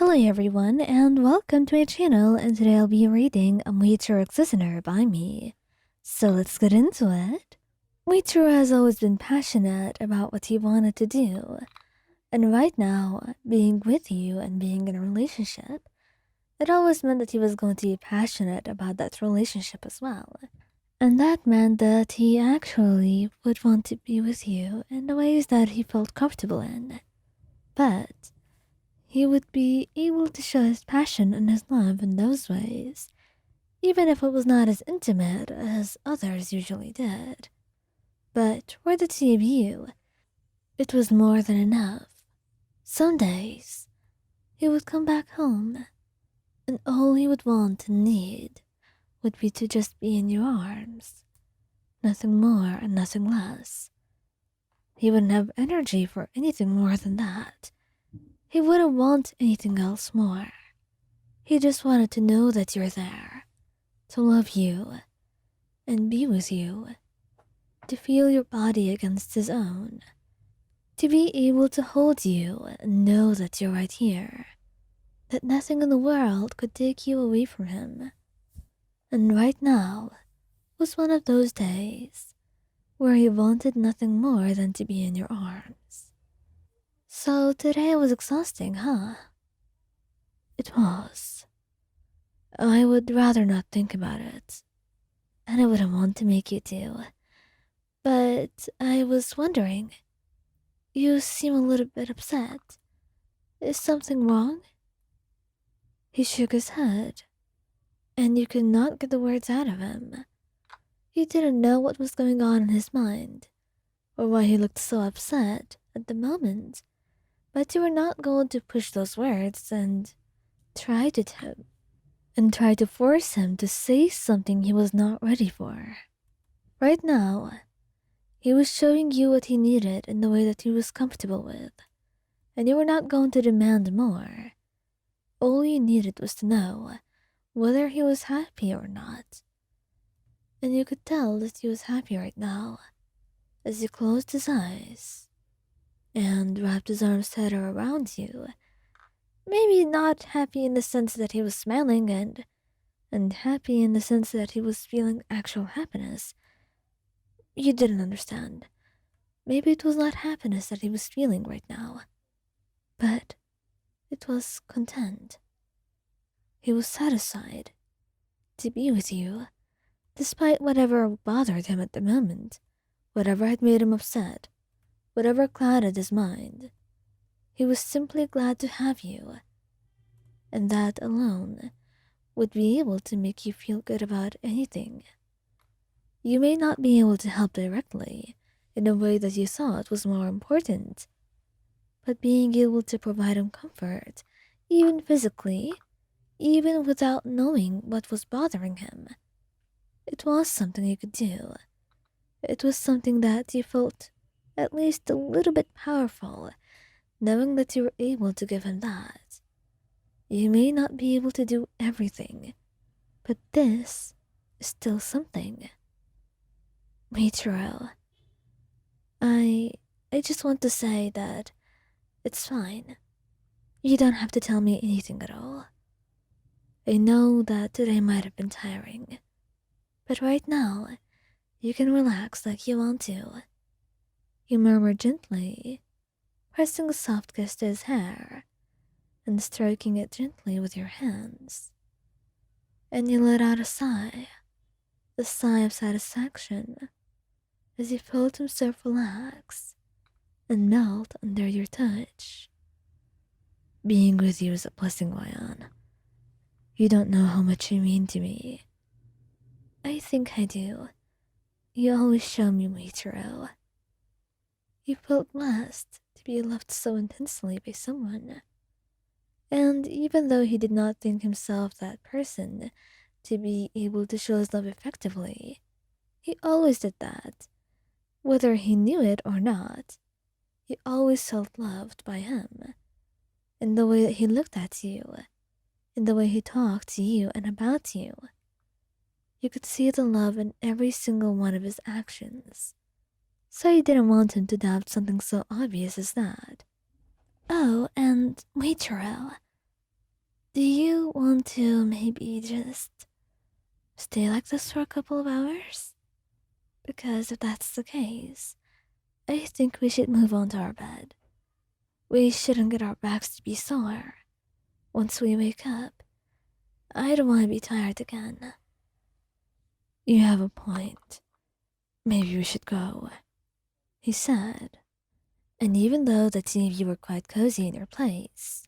Hello everyone, and welcome to my channel, and today I'll be reading a Muichiro Listener by me. So let's get into it. Muichiro has always been passionate about what he wanted to do, and right now, being with you and being in a relationship, it always meant that he was going to be passionate about that relationship as well. And that meant that he actually would want to be with you in the ways that he felt comfortable in. But he would be able to show his passion and his love in those ways, even if it was not as intimate as others usually did. But for the two of you, it was more than enough. Some days, he would come back home, and all he would want and need would be to just be in your arms. Nothing more and nothing less. He wouldn't have energy for anything more than that. He wouldn't want anything else more. He just wanted to know that you're there, to love you, and be with you, to feel your body against his own, to be able to hold you and know that you're right here, that nothing in the world could take you away from him. And right now was one of those days where he wanted nothing more than to be in your arms. So today was exhausting, huh? It was. I would rather not think about it, and I wouldn't want to make you do. But I was wondering, you seem a little bit upset. Is something wrong? He shook his head, and you could not get the words out of him. You didn't know what was going on in his mind, or why he looked so upset at the moment, but you were not going to push those words and try to force him to say something he was not ready for. Right now, he was showing you what he needed in the way that he was comfortable with, and you were not going to demand more. All you needed was to know whether he was happy or not. And you could tell that he was happy right now as he closed his eyes and wrapped his arms tighter around you. Maybe not happy in the sense that he was smiling and happy in the sense that he was feeling actual happiness. You didn't understand. Maybe it was not happiness that he was feeling right now, but it was content. He was satisfied to be with you, despite whatever bothered him at the moment, whatever had made him upset, whatever clouded his mind. He was simply glad to have you, and that alone would be able to make you feel good about anything. You may not be able to help directly in a way that you thought was more important, but being able to provide him comfort, even physically, even without knowing what was bothering him, it was something you could do. It was something that you felt at least a little bit powerful, knowing that you were able to give him that. You may not be able to do everything, but this is still something. Muichiro, I just want to say that it's fine. You don't have to tell me anything at all. I know that today might have been tiring, but right now, you can relax like you want to. You murmured gently, pressing a soft kiss to his hair and stroking it gently with your hands. And you let out a sigh of satisfaction, as he felt himself relax and melt under your touch. Being with you is a blessing, Ryan. You don't know how much you mean to me. I think I do. You always show me, Muichiro. You felt blessed to be loved so intensely by someone. And even though he did not think himself that person to be able to show his love effectively, he always did that. Whether he knew it or not, you always felt loved by him. In the way that he looked at you, in the way he talked to you and about you. You could see the love in every single one of his actions. So you didn't want him to doubt something so obvious as that. Oh, and Muichiro, Do you want to maybe just stay like this for a couple of hours? Because if that's the case, I think we should move on to our bed. We shouldn't get our backs to be sore. Once we wake up, I don't want to be tired again. You have a point. Maybe we should go, he said. And even though the two of you were quite cozy in your place,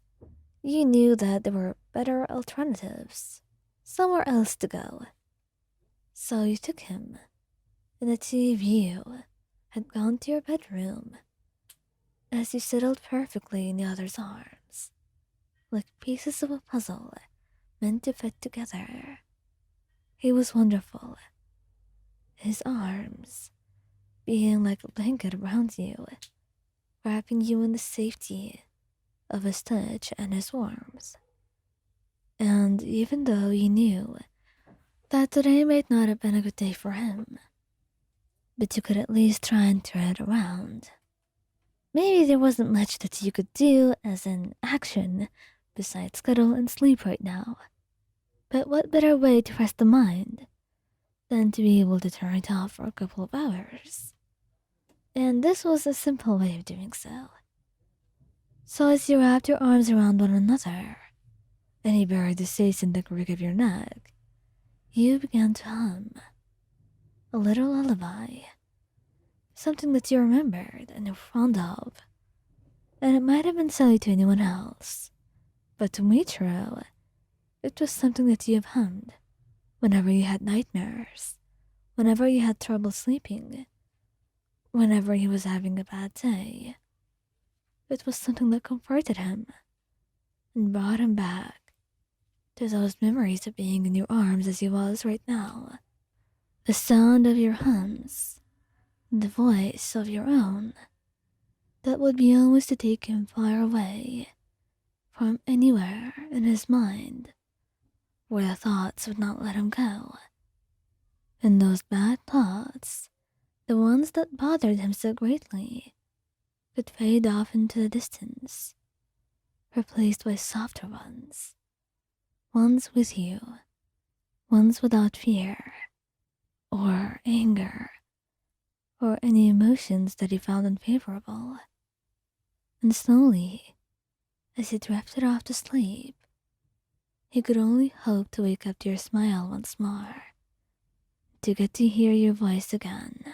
you knew that there were better alternatives, somewhere else to go. So you took him, and the two of you had gone to your bedroom as you settled perfectly in the other's arms, like pieces of a puzzle meant to fit together. He was wonderful, his arms being like a blanket around you, wrapping you in the safety of his touch and his warmth. And even though you knew that today might not have been a good day for him, but you could at least try and turn it around. Maybe there wasn't much that you could do as an action besides cuddle and sleep right now. But what better way to rest the mind than to be able to turn it off for a couple of hours? And this was a simple way of doing so. So as you wrapped your arms around one another, and he buried his face in the crook of your neck, you began to hum a little lullaby, something that you remembered and were fond of. And it might have been silly to anyone else, but to Muichiro, it was something that you have hummed whenever you had nightmares, whenever you had trouble sleeping, whenever he was having a bad day. It was something that comforted him and brought him back to those memories of being in your arms as he was right now. The sound of your hums, the voice of your own, that would be always to take him far away from anywhere in his mind where the thoughts would not let him go. And those bad thoughts, the ones that bothered him so greatly, could fade off into the distance, replaced by softer ones, ones with you, ones without fear, or anger, or any emotions that he found unfavorable. And slowly, as he drifted off to sleep, he could only hope to wake up to your smile once more, to get to hear your voice again.